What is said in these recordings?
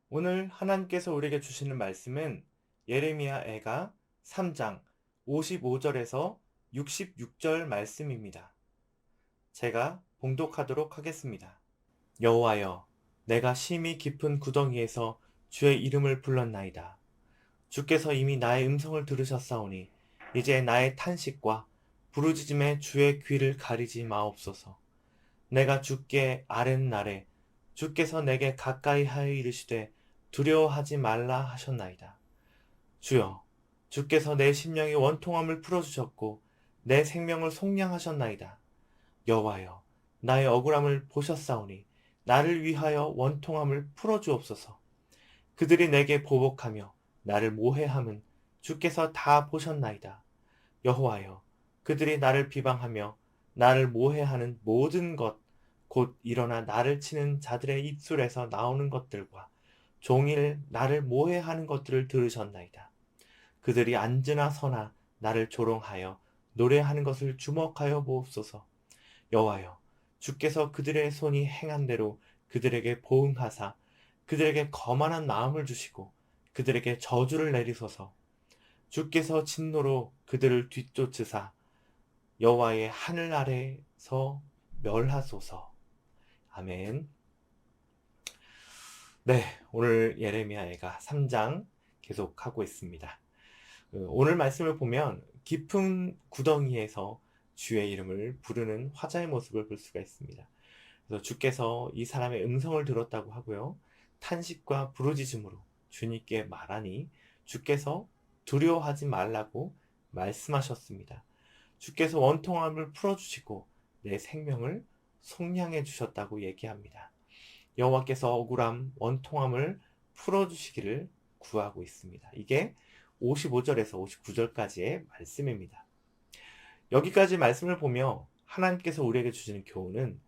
오늘 하나님께서 우리에게 주시는 말씀은 예레미야 애가 3장 55절에서 66절 말씀입니다. 제가 봉독하도록 하겠습니다. 여호와여, 내가 심히 깊은 구덩이에서 주의 이름을 불렀나이다. 주께서 이미 나의 음성을 들으셨사오니 이제 나의 탄식과 부르짖음에 주의 귀를 가리지 마옵소서. 내가 주께 아랫날에 주께서 내게 가까이 하여 이르시되 두려워하지 말라 하셨나이다. 주여, 주께서 내 심령의 원통함을 풀어주셨고 내 생명을 속량하셨나이다. 여호와여, 나의 억울함을 보셨사오니 나를 위하여 원통함을 풀어주옵소서. 그들이 내게 보복하며 나를 모해함은 주께서 다 보셨나이다. 여호와여, 그들이 나를 비방하며 나를 모해하는 모든 것, 곧 일어나 나를 치는 자들의 입술에서 나오는 것들과 종일 나를 모해하는 것들을 들으셨나이다. 그들이 앉으나 서나 나를 조롱하여 노래하는 것을 주목하여 보옵소서. 여호와여, 주께서 그들의 손이 행한 대로 그들에게 보응하사 그들에게 거만한 마음을 주시고 그들에게 저주를 내리소서. 주께서 진노로 그들을 뒤쫓으사 여호와의 하늘 아래서 멸하소서. 아멘. 네, 오늘 예레미야가 3장 계속하고 있습니다. 오늘 말씀을 보면 깊은 구덩이에서 주의 이름을 부르는 화자의 모습을 볼 수가 있습니다. 그래서 주께서 이 사람의 음성을 들었다고 하고요. 탄식과 부르짖음으로 주님께 말하니 주께서 두려워하지 말라고 말씀하셨습니다. 주께서 원통함을 풀어주시고 내 생명을 속량해 주셨다고 얘기합니다. 여호와께서 억울함, 원통함을 풀어주시기를 구하고 있습니다. 이게 55절에서 59절까지의 말씀입니다. 여기까지 말씀을 보며 하나님께서 우리에게 주시는 교훈은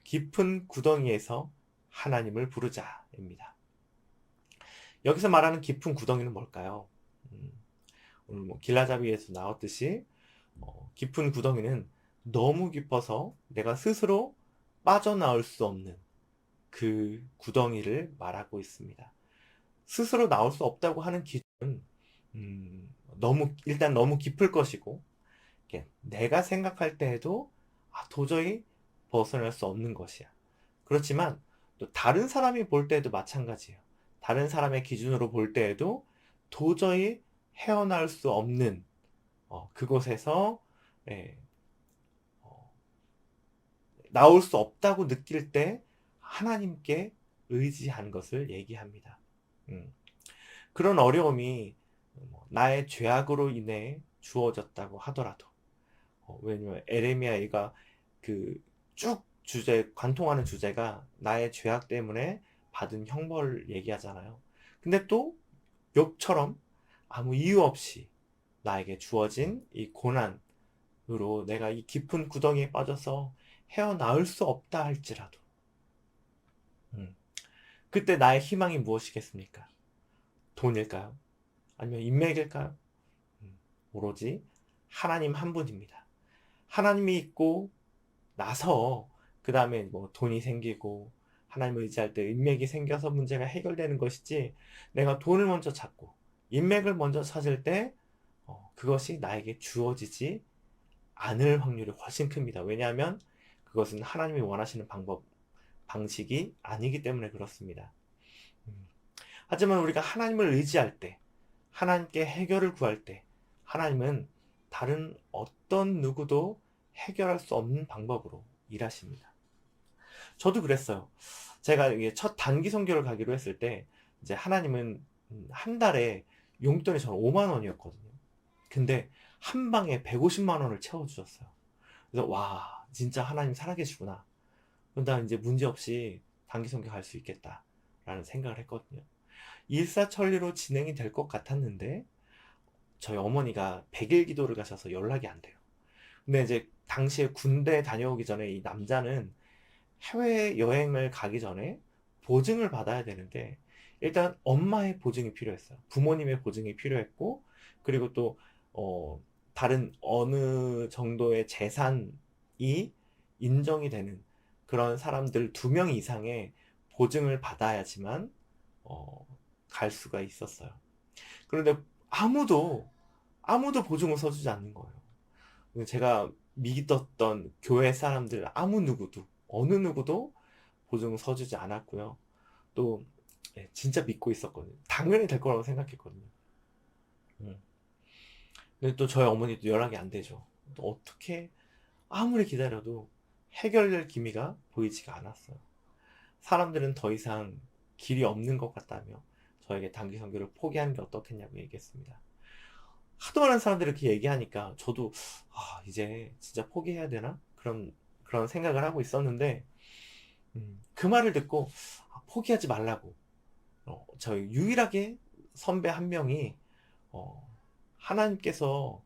깊은 구덩이에서 하나님을 부르자입니다. 여기서 말하는 깊은 구덩이는 뭘까요? 오늘 길라자비에서 나왔듯이 깊은 구덩이는 너무 깊어서 내가 스스로 빠져나올 수 없는 그 구덩이를 말하고 있습니다. 스스로 나올 수 없다고 하는 기준은 일단 너무 깊을 것이고 내가 생각할 때에도 도저히 벗어날 수 없는 것이야. 그렇지만 또 다른 사람이 볼 때에도 마찬가지예요. 다른 사람의 기준으로 볼 때에도 도저히 헤어나올 수 없는 그곳에서 예, 어, 나올 수 없다고 느낄 때 하나님께 의지한 것을 얘기합니다. 그런 어려움이 나의 죄악으로 인해 주어졌다고 하더라도 왜냐면 에레미야가 그 쭉 관통하는 주제가 나의 죄악 때문에 받은 형벌을 얘기하잖아요. 근데 또 욥처럼 아무 이유 없이 나에게 주어진 이 고난으로 내가 이 깊은 구덩이에 빠져서 헤어나올 수 없다 할지라도 음, 그때 나의 희망이 무엇이겠습니까? 돈일까요? 아니면 인맥일까요? 오로지 하나님 한 분입니다. 하나님이 있고 나서 그 다음에 뭐 돈이 생기고 하나님을 의지할 때 인맥이 생겨서 문제가 해결되는 것이지, 내가 돈을 먼저 찾고 인맥을 먼저 찾을 때 그것이 나에게 주어지지 않을 확률이 훨씬 큽니다. 왜냐하면 그것은 하나님이 원하시는 방식이 아니기 때문에 그렇습니다. 음. 하지만 우리가 하나님을 의지할 때, 하나님께 해결을 구할 때, 하나님은 다른 어떤 누구도 해결할 수 없는 방법으로 일하십니다. 저도 그랬어요. 제가 이게 첫 단기 선교를 가기로 했을 때, 이제 하나님은 한 달에 용돈이 저는 5만 원이었거든요. 근데 한 방에 150만 원을 채워주셨어요. 그래서 와, 진짜 하나님 살아계시구나. 나 이제 문제없이 단기 선교 갈 수 있겠다라는 생각을 했거든요. 일사천리로 진행이 될 것 같았는데 저희 어머니가 100일 기도를 가셔서 연락이 안 돼요. 근데 이제 당시에 군대 다녀오기 전에 이 남자는 해외 여행을 가기 전에 보증을 받아야 되는데, 일단 엄마의 보증이 필요했어요. 부모님의 보증이 필요했고, 그리고 또 다른 어느 정도의 재산이 인정이 되는 그런 사람들 2명 이상의 보증을 받아야지만 갈 수가 있었어요. 그런데 아무도 보증을 서주지 않는 거예요. 제가 믿었던 교회 사람들 어느 누구도 보증을 서주지 않았고요. 또 진짜 믿고 있었거든요. 당연히 될 거라고 생각했거든요. 근데 또 저희 어머니도 연락이 안 되죠. 또 어떻게 아무리 기다려도 해결될 기미가 보이지가 않았어요. 사람들은 더 이상 길이 없는 것 같다며 저에게 단기 선교를 포기하는 게 어떻겠냐고 얘기했습니다. 하도 많은 사람들이 이렇게 얘기하니까 저도 이제 진짜 포기해야 되나? 그런 생각을 하고 있었는데 그 말을 듣고 포기하지 말라고 저희 유일하게 선배 한 명이 하나님께서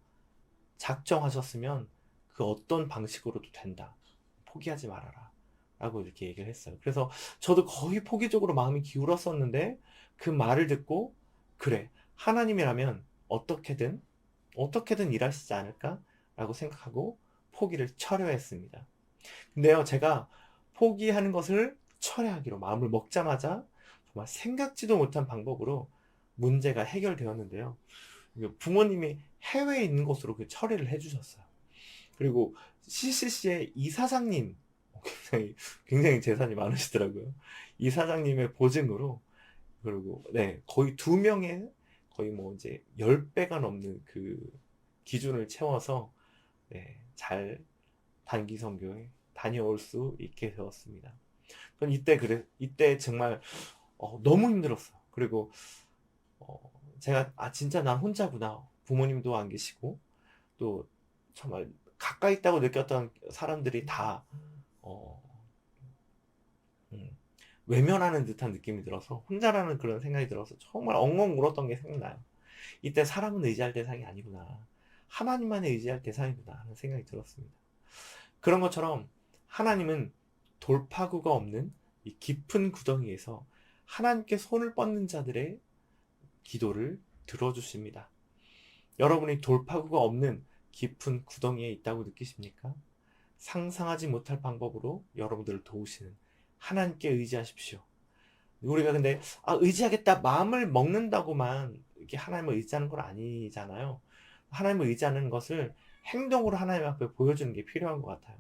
작정하셨으면 그 어떤 방식으로도 된다. 포기하지 말아라. 라고 이렇게 얘기를 했어요. 그래서 저도 거의 포기적으로 마음이 기울었었는데 그 말을 듣고 그래, 하나님이라면 어떻게든 일하시지 않을까? 라고 생각하고 포기를 철회했습니다. 근데요, 제가 포기하는 것을 철회하기로 마음을 먹자마자 정말 생각지도 못한 방법으로 문제가 해결되었는데요. 부모님이 해외에 있는 것으로 그 처리를 해주셨어요. 그리고 CCC의 이사장님, 굉장히 재산이 많으시더라고요. 이사장님의 보증으로, 그리고 거의 2명의 거의 뭐 이제 10배가 넘는 그 기준을 채워서 잘 단기 선교에 다녀올 수 있게 되었습니다. 전 이때 정말 너무 힘들었어요. 그리고 제가 진짜 난 혼자구나. 부모님도 안 계시고 또 정말 가까이 있다고 느꼈던 사람들이 다 외면하는 듯한 느낌이 들어서 혼자라는 그런 생각이 들어서 정말 엉엉 울었던 게 생각나요. 이때 사람은 의지할 대상이 아니구나. 하나님만에 의지할 대상이구나 하는 생각이 들었습니다. 그런 것처럼 하나님은 돌파구가 없는 이 깊은 구덩이에서 하나님께 손을 뻗는 자들의 기도를 들어주십니다. 여러분이 돌파구가 없는 깊은 구덩이에 있다고 느끼십니까? 상상하지 못할 방법으로 여러분들을 도우시는 하나님께 의지하십시오. 우리가 근데 의지하겠다 마음을 먹는다고만 이렇게 하나님을 의지하는 건 아니잖아요. 하나님을 의지하는 것을 행동으로 하나님 앞에 보여주는 게 필요한 것 같아요.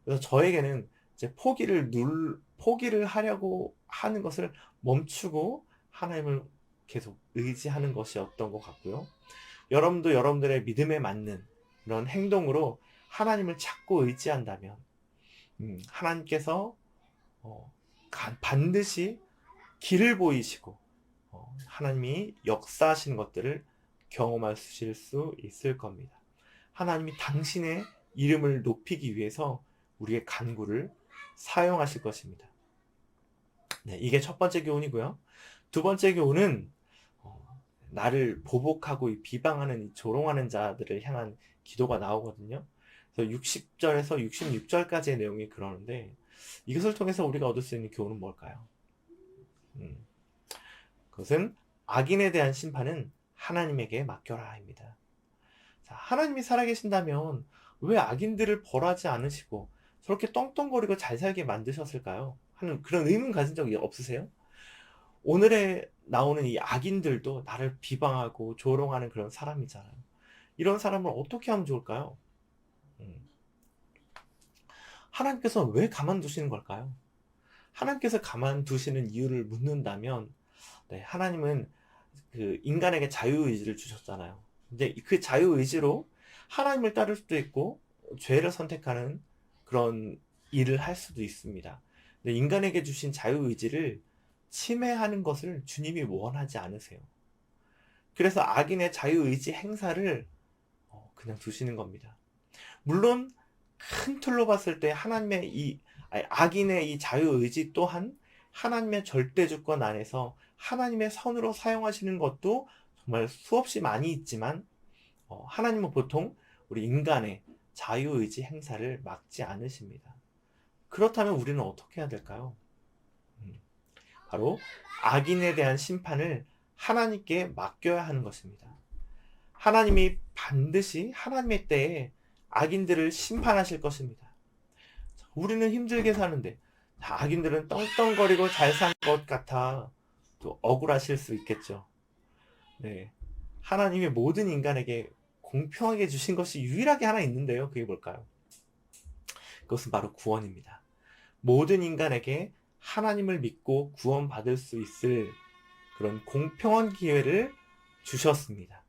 그래서 저에게는 이제 포기를 하려고 하는 것을 멈추고 하나님을 계속 의지하는 것이었던 것 같고요. 여러분도 여러분들의 믿음에 맞는 그런 행동으로 하나님을 찾고 의지한다면 하나님께서 반드시 길을 보이시고 하나님이 역사하시는 것들을 경험하실 수 있을 겁니다. 하나님이 당신의 이름을 높이기 위해서 우리의 간구를 사용하실 것입니다. 이게 첫 번째 교훈이고요. 두 번째 교훈은 나를 보복하고 비방하는 조롱하는 자들을 향한 기도가 나오거든요. 그래서 60절에서 66절까지의 내용이 그러는데 이것을 통해서 우리가 얻을 수 있는 교훈은 뭘까요? 그것은 악인에 대한 심판은 하나님에게 맡겨라입니다. 자, 하나님이 살아계신다면 왜 악인들을 벌하지 않으시고 저렇게 떵떵거리고 잘 살게 만드셨을까요? 하는 그런 의문 가진 적이 없으세요? 오늘에 나오는 이 악인들도 나를 비방하고 조롱하는 그런 사람이잖아요. 이런 사람을 어떻게 하면 좋을까요? 하나님께서 왜 가만두시는 걸까요? 하나님께서 가만두시는 이유를 묻는다면 하나님은 그 인간에게 자유의지를 주셨잖아요. 근데 그 자유의지로 하나님을 따를 수도 있고 죄를 선택하는 그런 일을 할 수도 있습니다. 근데 인간에게 주신 자유의지를 침해하는 것을 주님이 원하지 않으세요. 그래서 악인의 자유의지 행사를 그냥 두시는 겁니다. 물론 큰 틀로 봤을 때 악인의 이 자유의지 또한 하나님의 절대주권 안에서 하나님의 선으로 사용하시는 것도 정말 수없이 많이 있지만 하나님은 보통 우리 인간의 자유의지 행사를 막지 않으십니다. 그렇다면 우리는 어떻게 해야 될까요? 바로 악인에 대한 심판을 하나님께 맡겨야 하는 것입니다. 하나님이 반드시 하나님의 때에 악인들을 심판하실 것입니다. 우리는 힘들게 사는데 악인들은 떵떵거리고 잘 산 것 같아 또 억울하실 수 있겠죠. 네. 하나님이 모든 인간에게 공평하게 주신 것이 유일하게 하나 있는데요. 그게 뭘까요? 그것은 바로 구원입니다. 모든 인간에게 하나님을 믿고 구원받을 수 있을 그런 공평한 기회를 주셨습니다.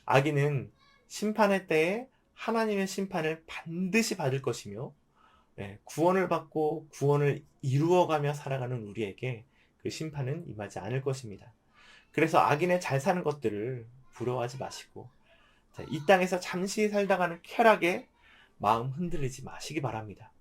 악인은 심판의 때에 하나님의 심판을 반드시 받을 것이며, 구원을 받고 구원을 이루어가며 살아가는 우리에게 그 심판은 임하지 않을 것입니다. 그래서 악인의 잘 사는 것들을 부러워하지 마시고, 이 땅에서 잠시 살다가는 쾌락에 마음 흔들리지 마시기 바랍니다.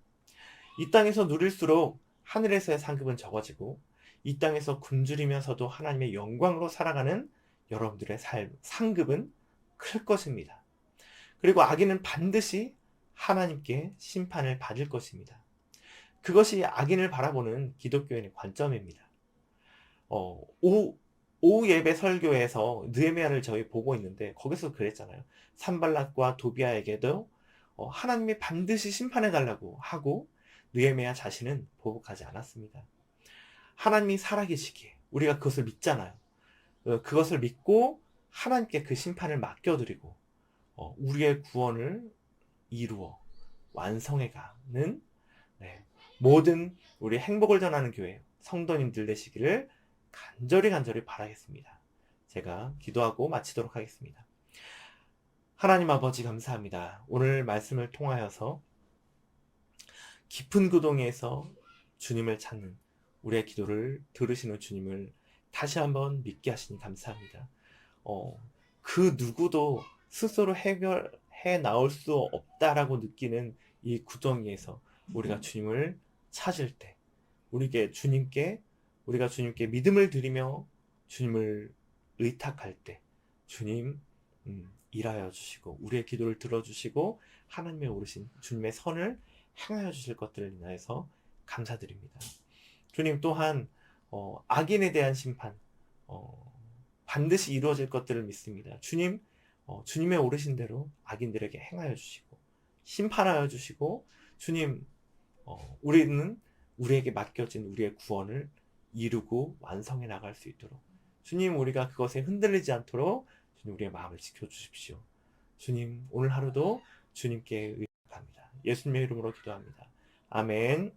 이 땅에서 누릴수록 하늘에서의 상급은 적어지고, 이 땅에서 굶주리면서도 하나님의 영광으로 살아가는 여러분들의 상급은 클 것입니다. 그리고 악인은 반드시 하나님께 심판을 받을 것입니다. 그것이 악인을 바라보는 기독교인의 관점입니다. 오후 예배 설교에서 느헤미야를 저희 보고 있는데 거기서 그랬잖아요. 산발락과 도비아에게도 하나님이 반드시 심판해 달라고 하고 느헤미야 자신은 보복하지 않았습니다. 하나님이 살아계시기에 우리가 그것을 믿잖아요. 그것을 믿고 하나님께 그 심판을 맡겨드리고 우리의 구원을 이루어 완성해가는 모든 우리 행복을 전하는 교회 성도님들 되시기를 간절히 바라겠습니다. 제가 기도하고 마치도록 하겠습니다. 하나님 아버지 감사합니다. 오늘 말씀을 통하여서 깊은 구덩이에서 주님을 찾는 우리의 기도를 들으시는 주님을 다시 한번 믿게 하시니 감사합니다. 그 누구도 스스로 해결해 나올 수 없다라고 느끼는 이 구덩이에서 우리가 주님을 찾을 때 우리가 주님께 믿음을 드리며 주님을 의탁할 때 주님 일하여 주시고 우리의 기도를 들어주시고 하나님의 오르신 주님의 선을 행하여 주실 것들을 인하여서 감사드립니다. 주님 또한 악인에 대한 심판 반드시 이루어질 것들을 믿습니다. 주님 주님의 오르신 대로 악인들에게 행하여 주시고 심판하여 주시고 주님 우리는 우리에게 맡겨진 우리의 구원을 이루고 완성해 나갈 수 있도록 주님 우리가 그것에 흔들리지 않도록 주님 우리의 마음을 지켜주십시오. 주님 오늘 하루도 주님께 의탁합니다. 예수님의 이름으로 기도합니다. 아멘.